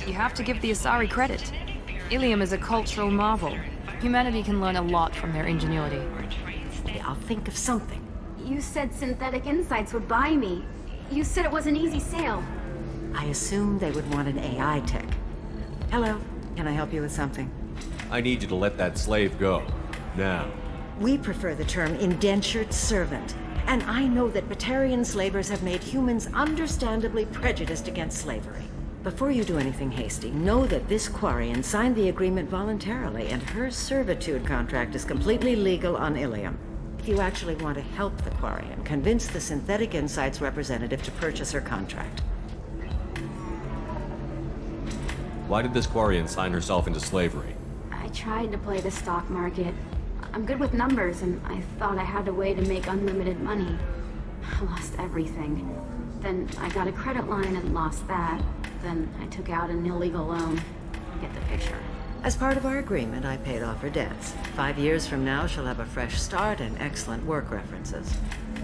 You have to give the Asari credit. Ilium is a cultural marvel. Humanity can learn a lot from their ingenuity. Yeah, I'll think of something. You said Synthetic Insights would buy me. You said it was an easy sale. I assumed they would want an AI tech. Hello, can I help you with something? I need you to let that slave go. Now. We prefer the term indentured servant. And I know that Batarian slavers have made humans understandably prejudiced against slavery. Before you do anything hasty, know that this Quarian signed the agreement voluntarily, and her servitude contract is completely legal on Ilium. If you actually want to help the Quarian, convince the Synthetic Insights representative to purchase her contract. Why did this Quarian sign herself into slavery? I tried to play the stock market. I'm good with numbers, and I thought I had a way to make unlimited money. I lost everything. Then I got a credit line and lost that. Then I took out an illegal loan. Get the picture. As part of our agreement, I paid off her debts. 5 years from now, she'll have a fresh start and excellent work references.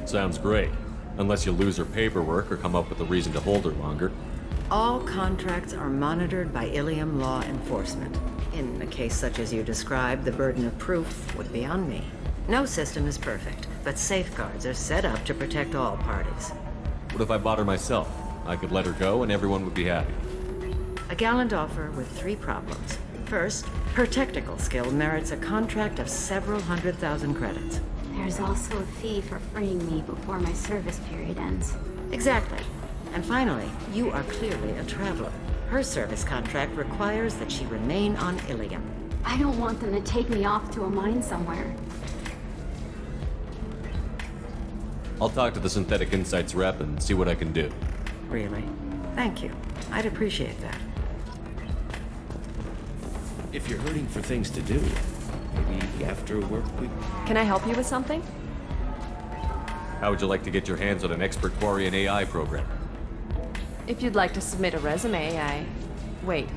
Sounds great. Unless you lose her paperwork or come up with a reason to hold her longer. All contracts are monitored by Ilium law enforcement. In a case such as you described, the burden of proof would be on me. No system is perfect, but safeguards are set up to protect all parties. What if I bought her myself? I could let her go and everyone would be happy. A gallant offer with 3 problems. First, her technical skill merits a contract of several 100,000 credits. There's also a fee for freeing me before my service period ends. Exactly. And finally, you are clearly a traveler. Her service contract requires that she remain on Ilium. I don't want them to take me off to a mine somewhere. I'll talk to the Synthetic Insights rep and see what I can do. Really? Thank you. I'd appreciate that. If you're hurting for things to do, maybe after work we... Can I help you with something? How would you like to get your hands on an expert Quarian AI program? If you'd like to submit a resume, Wait.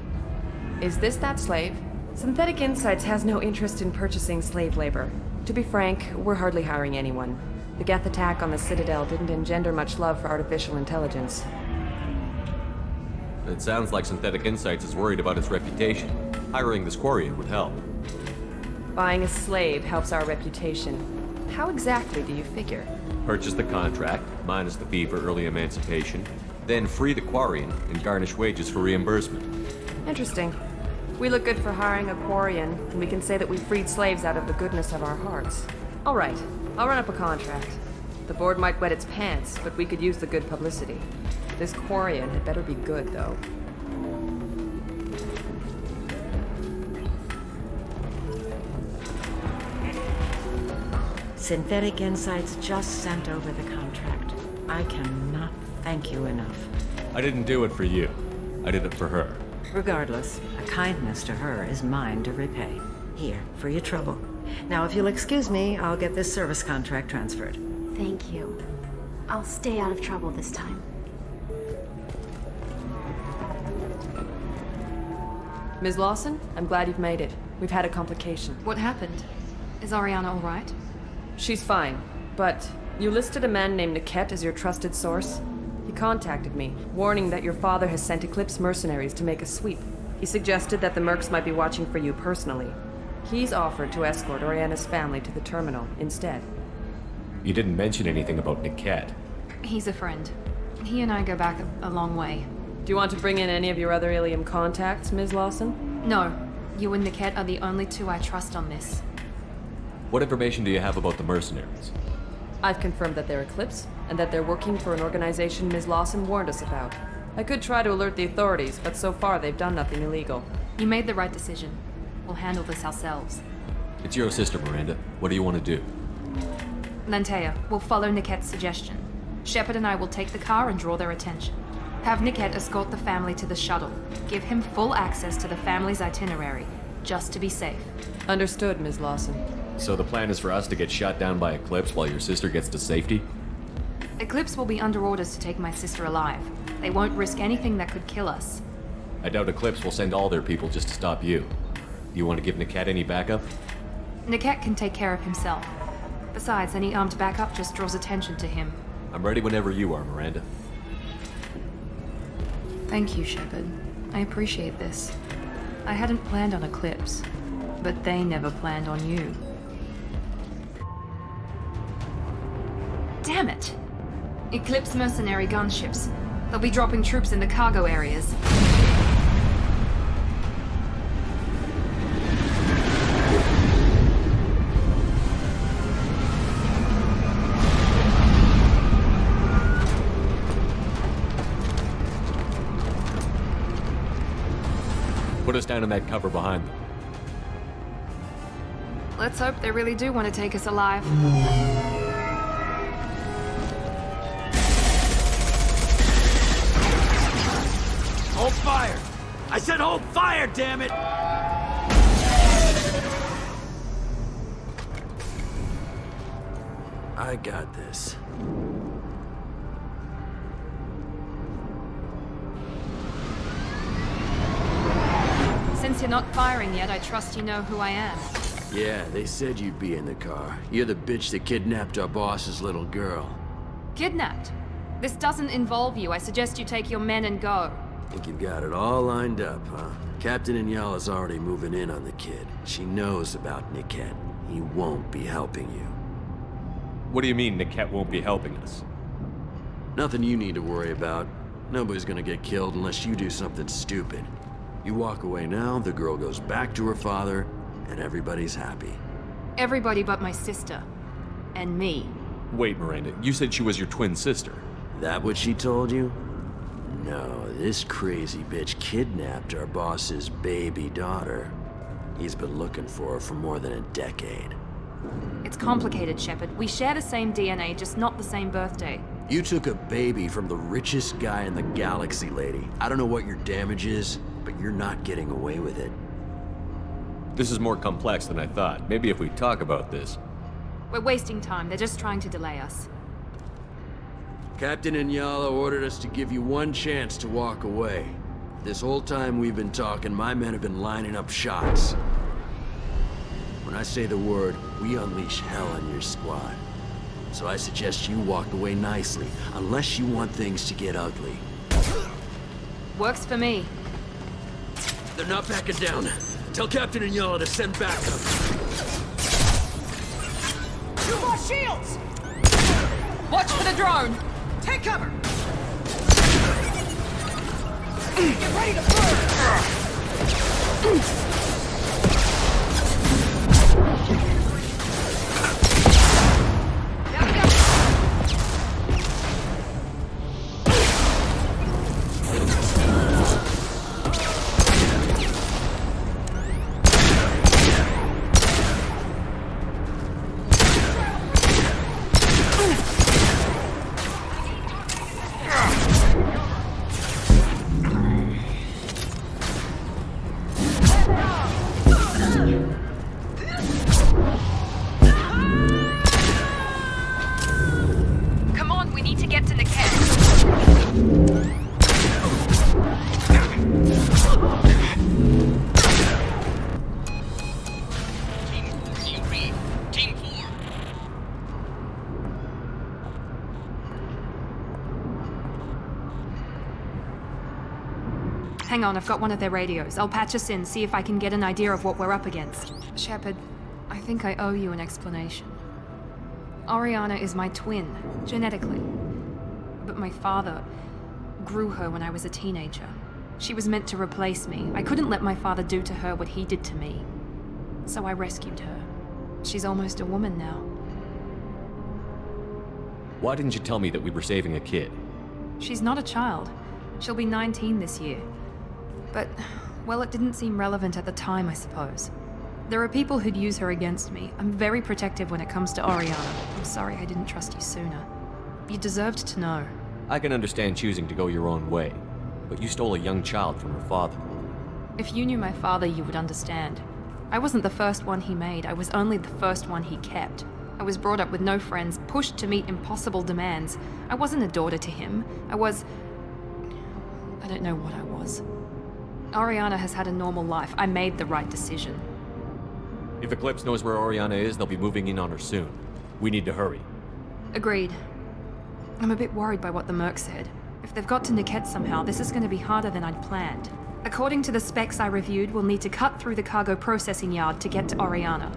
Is this that slave? Synthetic Insights has no interest in purchasing slave labor. To be frank, we're hardly hiring anyone. The Geth attack on the Citadel didn't engender much love for artificial intelligence. It sounds like Synthetic Insights is worried about its reputation. Hiring this Quarian would help. Buying a slave helps our reputation. How exactly do you figure? Purchase the contract, minus the fee for early emancipation, then free the Quarian and garnish wages for reimbursement. Interesting. We look good for hiring a Quarian, and we can say that we freed slaves out of the goodness of our hearts. All right, I'll run up a contract. The board might wet its pants, but we could use the good publicity. This Quarian had better be good, though. Synthetic Insights just sent over the contract. I cannot thank you enough. I didn't do it for you. I did it for her. Regardless, a kindness to her is mine to repay. Here, for your trouble. Now, if you'll excuse me, I'll get this service contract transferred. Thank you. I'll stay out of trouble this time. Ms. Lawson, I'm glad you've made it. We've had a complication. What happened? Is Ariana all right? She's fine, but you listed a man named Nicolas as your trusted source. He contacted me, warning that your father has sent Eclipse mercenaries to make a sweep. He suggested that the mercs might be watching for you personally. He's offered to escort Oriana's family to the terminal instead. You didn't mention anything about Nicolas. He's a friend. He and I go back a long way. Do you want to bring in any of your other Ilium contacts, Ms. Lawson? No. You and Nicolas are the only 2 I trust on this. What information do you have about the mercenaries? I've confirmed that they're Eclipse, and that they're working for an organization Ms. Lawson warned us about. I could try to alert the authorities, but so far they've done nothing illegal. You made the right decision. We'll handle this ourselves. It's your sister, Miranda. What do you want to do? Lantea, we'll follow Nicolas' suggestion. Shepard and I will take the car and draw their attention. Have Nicolas escort the family to the shuttle. Give him full access to the family's itinerary, just to be safe. Understood, Ms. Lawson. So the plan is for us to get shot down by Eclipse while your sister gets to safety? Eclipse will be under orders to take my sister alive. They won't risk anything that could kill us. I doubt Eclipse will send all their people just to stop you. You want to give Nicolas any backup? Nicolas can take care of himself. Besides, any armed backup just draws attention to him. I'm ready whenever you are, Miranda. Thank you, Shepard. I appreciate this. I hadn't planned on Eclipse, but they never planned on you. Damn it! Eclipse mercenary gunships. They'll be dropping troops in the cargo areas. Put us down in that cover behind them. Let's hope they really do want to take us alive. Hold fire! I said hold fire, damn it! I got this. Since you're not firing yet, I trust you know who I am. Yeah, they said you'd be in the car. You're the bitch that kidnapped our boss's little girl. Kidnapped? This doesn't involve you. I suggest you take your men and go. Think you've got it all lined up, huh? Captain Inyala's already moving in on the kid. She knows about Niket. He won't be helping you. What do you mean Niket won't be helping us? Nothing you need to worry about. Nobody's gonna get killed unless you do something stupid. You walk away now, the girl goes back to her father, and everybody's happy. Everybody but my sister. And me. Wait, Miranda, you said she was your twin sister. That what she told you? No, this crazy bitch kidnapped our boss's baby daughter. He's been looking for her for more than a decade. It's complicated, Shepard. We share the same DNA, just not the same birthday. You took a baby from the richest guy in the galaxy, lady. I don't know what your damage is, but you're not getting away with it. This is more complex than I thought. Maybe if we talk about this. We're wasting time. They're just trying to delay us. Captain Inyala ordered us to give you one chance to walk away. This whole time we've been talking, my men have been lining up shots. When I say the word, we unleash hell on your squad. So I suggest you walk away nicely, unless you want things to get ugly. Works for me. They're not backing down. Tell Captain Inyala to send backup. Two more shields! Watch for the drone! Take cover! Get ready to burn! Hang on, I've got one of their radios. I'll patch us in, see if I can get an idea of what we're up against. Shepard, I think I owe you an explanation. Oriana is my twin, genetically. But my father grew her when I was a teenager. She was meant to replace me. I couldn't let my father do to her what he did to me. So I rescued her. She's almost a woman now. Why didn't you tell me that we were saving a kid? She's not a child. She'll be 19 this year. But, well, it didn't seem relevant at the time, I suppose. There are people who'd use her against me. I'm very protective when it comes to Oriana. I'm sorry I didn't trust you sooner. You deserved to know. I can understand choosing to go your own way, but you stole a young child from her father. If you knew my father, you would understand. I wasn't the first one he made. I was only the first one he kept. I was brought up with no friends, pushed to meet impossible demands. I wasn't a daughter to him. I don't know what I was. Oriana has had a normal life. I made the right decision. If Eclipse knows where Oriana is, they'll be moving in on her soon. We need to hurry. Agreed. I'm a bit worried by what the Merc said. If they've got to Niket somehow, this is going to be harder than I'd planned. According to the specs I reviewed, we'll need to cut through the cargo processing yard to get to Oriana.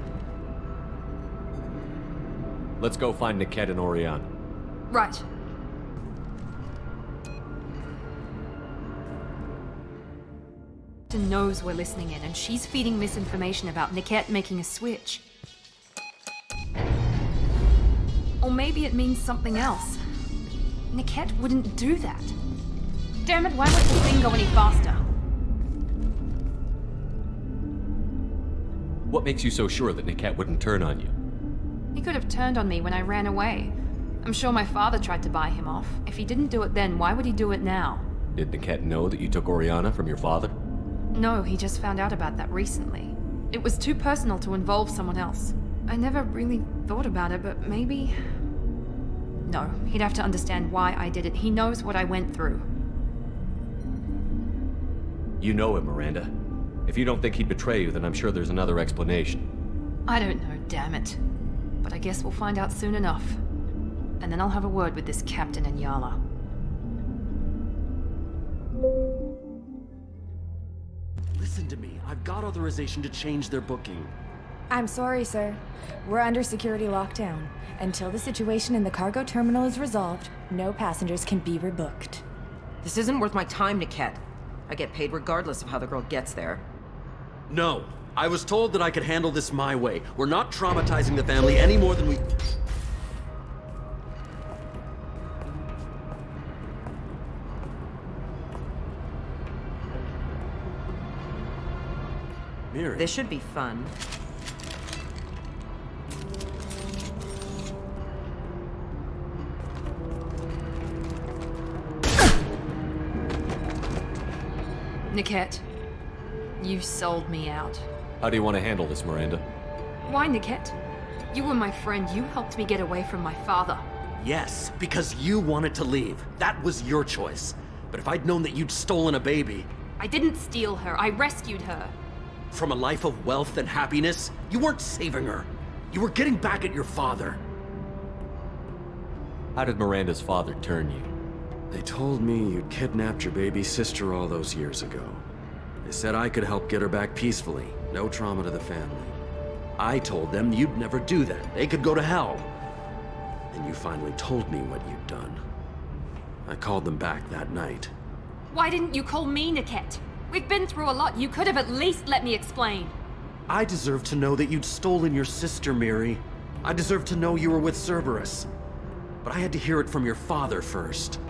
Let's go find Niket and Oriana. Right. Knows we're listening in, and she's feeding misinformation about Niket making a switch. Or maybe it means something else. Niket wouldn't do that. Damn it, why won't the thing go any faster? What makes you so sure that Niket wouldn't turn on you? He could have turned on me when I ran away. I'm sure my father tried to buy him off. If he didn't do it then, why would he do it now? Did Niket know that you took Oriana from your father? No, he just found out about that recently. It was too personal to involve someone else. I never really thought about it, but maybe... No, he'd have to understand why I did it. He knows what I went through. You know him, Miranda. If you don't think he'd betray you, then I'm sure there's another explanation. I don't know, damn it. But I guess we'll find out soon enough. And then I'll have a word with this captain and Yala. Listen to me. I've got authorization to change their booking. I'm sorry, sir. We're under security lockdown. Until the situation in the cargo terminal is resolved, no passengers can be rebooked. This isn't worth my time, Niket. I get paid regardless of how the girl gets there. No. I was told that I could handle this my way. We're not traumatizing the family any more than we... Miri. This should be fun. Niket, you sold me out. How do you want to handle this, Miranda? Why, Niket? You were my friend. You helped me get away from my father. Yes, because you wanted to leave. That was your choice. But if I'd known that you'd stolen a baby... I didn't steal her. I rescued her. From a life of wealth and happiness, you weren't saving her. You were getting back at your father. How did Miranda's father turn you? They told me you'd kidnapped your baby sister all those years ago. They said I could help get her back peacefully. No trauma to the family. I told them you'd never do that. They could go to hell. Then you finally told me what you'd done. I called them back that night. Why didn't you call me, Niket? We've been through a lot. You could have at least let me explain. I deserve to know that you'd stolen your sister, Miri. I deserve to know you were with Cerberus. But I had to hear it from your father first.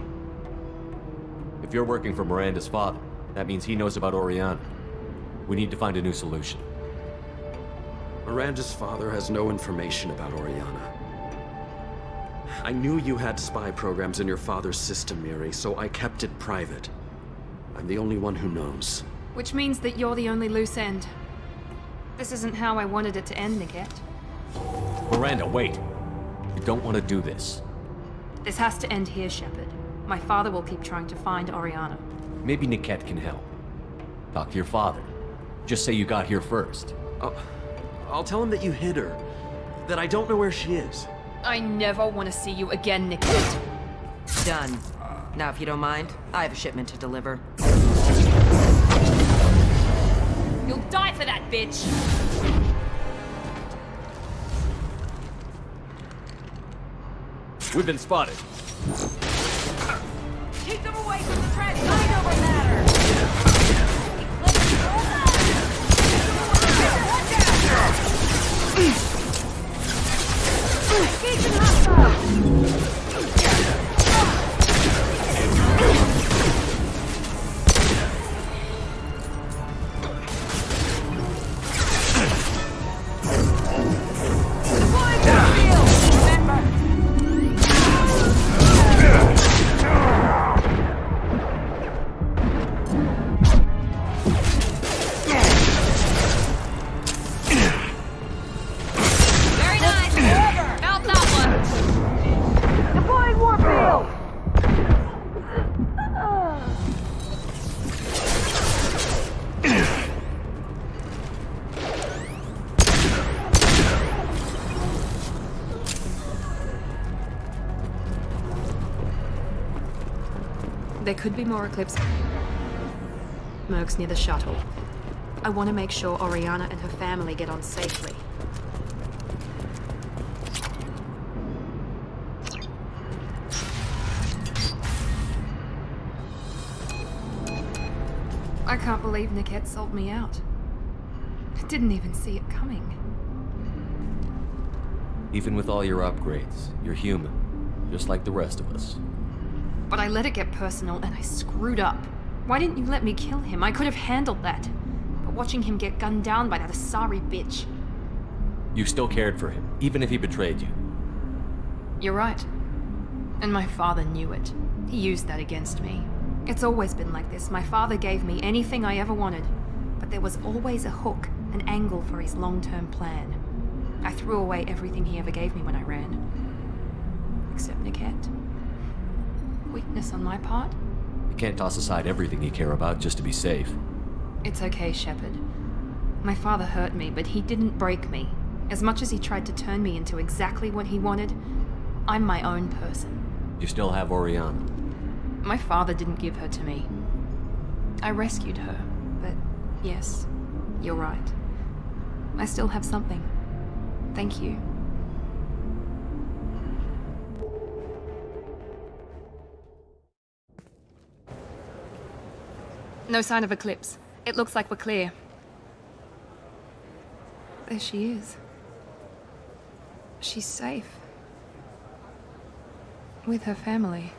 If you're working for Miranda's father, that means he knows about Oriana. We need to find a new solution. Miranda's father has no information about Oriana. I knew you had spy programs in your father's system, Miri, so I kept it private. I'm the only one who knows. Which means that you're the only loose end. This isn't how I wanted it to end, Niket. Miranda, wait! You don't want to do this. This has to end here, Shepard. My father will keep trying to find Oriana. Maybe Niket can help. Talk to your father. Just say you got here first. I'll tell him that you hid her. That I don't know where she is. I never want to see you again, Niket. Done. Now, if you don't mind, I have a shipment to deliver. You'll die for that, bitch! We've been spotted. Keep them away from the trash. I know what matters. Engaging hostiles. There could be more Eclipse. Mercs near the shuttle. I want to make sure Oriana and her family get on safely. I can't believe Nicolas sold me out. I didn't even see it coming. Even with all your upgrades, you're human, just like the rest of us. But I let it get personal and I screwed up. Why didn't you let me kill him? I could have handled that. But watching him get gunned down by that Asari bitch. You still cared for him, even if he betrayed you. You're right. And my father knew it. He used that against me. It's always been like this. My father gave me anything I ever wanted. But there was always a hook, an angle for his long-term plan. I threw away everything he ever gave me when I ran. Except Nicolas. Weakness on my part? You can't toss aside everything you care about just to be safe. It's okay, Shepard. My father hurt me, but he didn't break me. As much as he tried to turn me into exactly what he wanted, I'm my own person. You still have Oriana. My father didn't give her to me. I rescued her, but yes, you're right. I still have something. Thank you. No sign of Eclipse. It looks like we're clear. There she is. She's safe. With her family.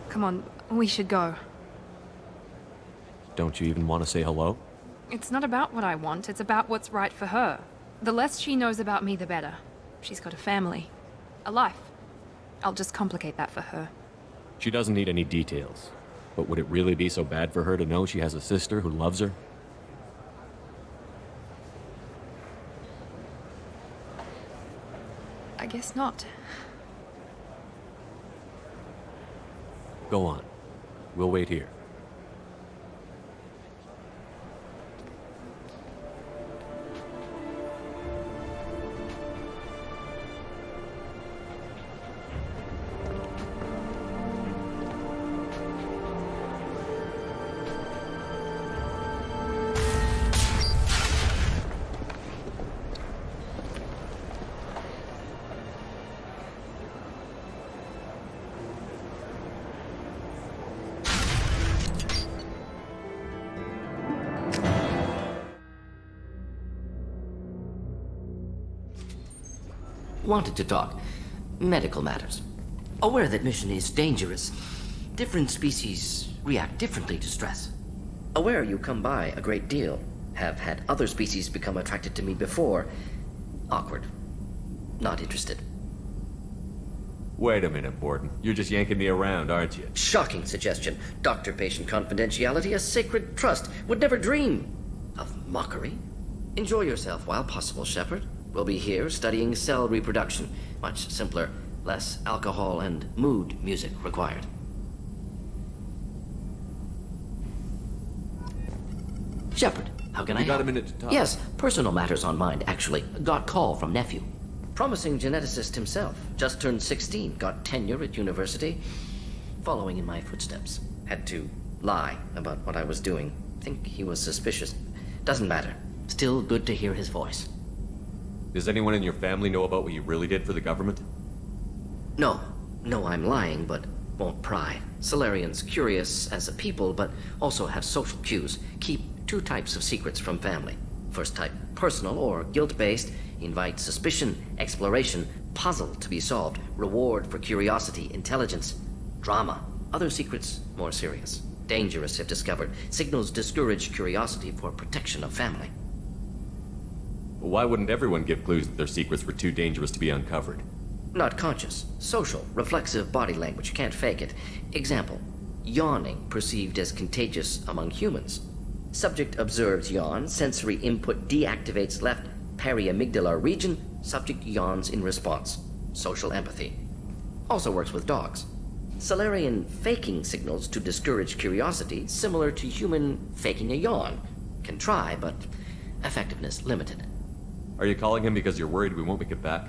Come on, we should go. Don't you even want to say hello? It's not about what I want, it's about what's right for her. The less she knows about me, the better. She's got a family. A life. I'll just complicate that for her. She doesn't need any details. But would it really be so bad for her to know she has a sister who loves her? I guess not. Go on. We'll wait here. Wanted to talk. Medical matters. Aware that mission is dangerous. Different species react differently to stress. Aware you come by a great deal. Have had other species become attracted to me before. Awkward. Not interested. Wait a minute, Borden. You're just yanking me around, aren't you? Shocking suggestion. Doctor-patient confidentiality, a sacred trust. Would never dream of mockery. Enjoy yourself while possible, Shepard. We'll be here studying cell reproduction. Much simpler, less alcohol and mood music required. Shepard, how can I You got help? a minute to talk? Yes, personal matters on mind, actually. Got call from nephew. Promising geneticist himself. Just turned 16, got tenure at university. Following in my footsteps. Had to lie about what I was doing. Think he was suspicious. Doesn't matter. Still good to hear his voice. Does anyone in your family know about what you really did for the government? No, I'm lying, but won't pry. Solarians curious as a people, but also have social cues. Keep two types of secrets from family. First type, personal or guilt-based, invite suspicion, exploration, puzzle to be solved, reward for curiosity, intelligence, drama. Other secrets, more serious. Dangerous if discovered. Signals discourage curiosity for protection of family. Why wouldn't everyone give clues that their secrets were too dangerous to be uncovered? Not conscious. Social, reflexive body language. Can't fake it. Example. Yawning perceived as contagious among humans. Subject observes yawn. Sensory input deactivates left periamygdalar region. Subject yawns in response. Social empathy. Also works with dogs. Solarian faking signals to discourage curiosity, similar to human faking a yawn. Can try, but effectiveness limited. Are you calling him because you're worried we won't make it back?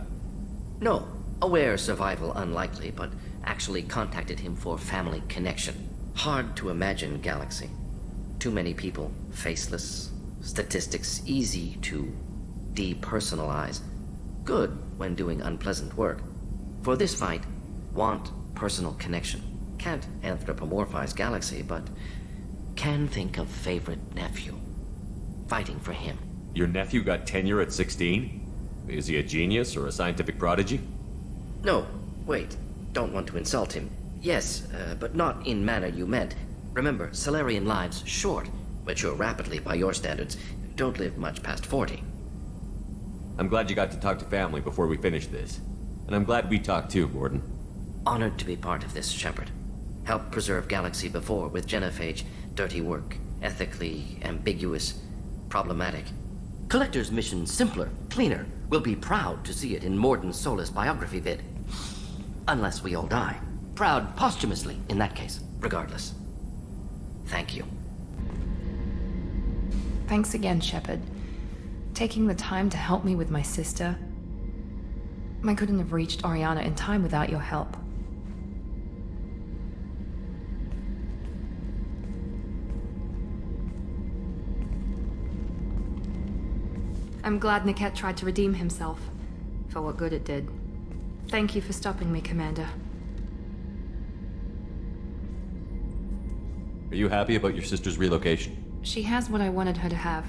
No, Aware survival unlikely, but actually contacted him for family connection. Hard to imagine Galaxy. Too many people, faceless, statistics easy to depersonalize. Good when doing unpleasant work. For this fight, want personal connection. Can't anthropomorphize Galaxy, but can think of favorite nephew. Fighting for him. Your nephew got tenure at 16? Is he a genius or a scientific prodigy? No, wait. Don't want to insult him. Yes, but not in manner you meant. Remember, Salarian lives short. Mature rapidly by your standards. Don't live much past 40. I'm glad you got to talk to family before we finish this. And I'm glad we talked too, Gordon. Honored to be part of this, Shepard. Helped preserve Galaxy before with genophage. Dirty work. Ethically ambiguous. Problematic. Collector's mission simpler, cleaner. We'll be proud to see it in Mordin Solus biography vid. Unless we all die. Proud posthumously, in that case. Regardless. Thank you. Thanks again, Shepard. Taking the time to help me with my sister. I couldn't have reached Oriana in time without your help. I'm glad Niket tried to redeem himself, for what good it did. Thank you for stopping me, Commander. Are you happy about your sister's relocation? She has what I wanted her to have.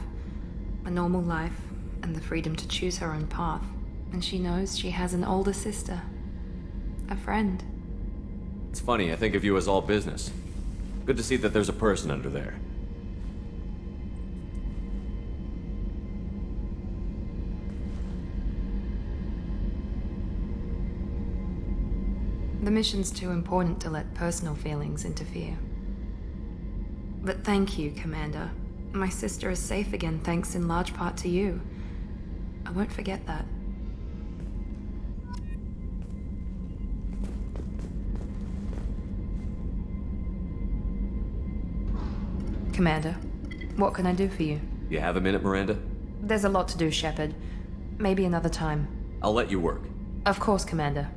A normal life, and the freedom to choose her own path. And she knows she has an older sister. A friend. It's funny, I think of you as all business. Good to see that there's a person under there. The mission's too important to let personal feelings interfere. But thank you, Commander. My sister is safe again thanks in large part to you. I won't forget that. Commander, what can I do for you? You have a minute, Miranda? There's a lot to do, Shepard. Maybe another time. I'll let you work. Of course, Commander.